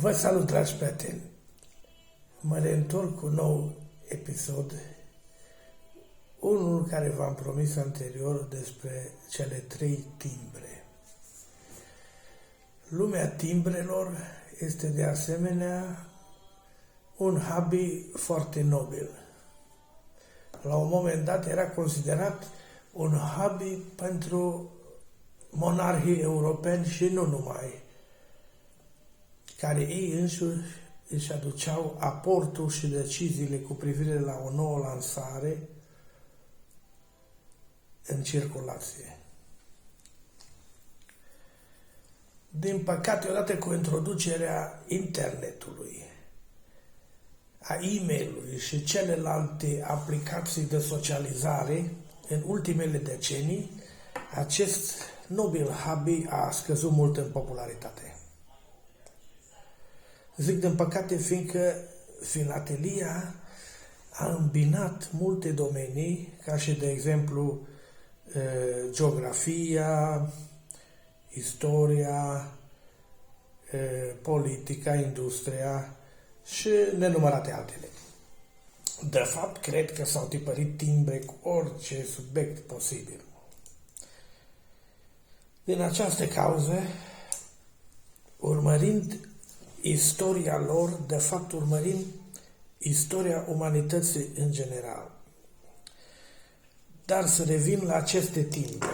Vă salut, dragi prieteni! Mă reîntorc cu un nou episod, unul care v-am promis anterior despre cele 3 timbre. Lumea timbrelor este de asemenea un hobby foarte nobil. La un moment dat era considerat un hobby pentru monarhii europeni și nu numai, care ei înșiși își aduceau aportul și deciziile cu privire la o nouă lansare în circulație. Din păcate, odată cu introducerea internetului, a e-mail-ului și celelalte aplicații de socializare, în ultimele decenii, acest nobil hobby a scăzut mult în popularitate. Zic din păcate, fiindcă filatelia a îmbinat multe domenii, ca și de exemplu geografia, istoria, politica, industria și nenumărate altele. De fapt, cred că s-au tipărit timbre cu orice subiect posibil. Din această cauză, urmărind istoria lor, de fapt urmărim istoria umanității în general. Dar să revin la aceste timbre.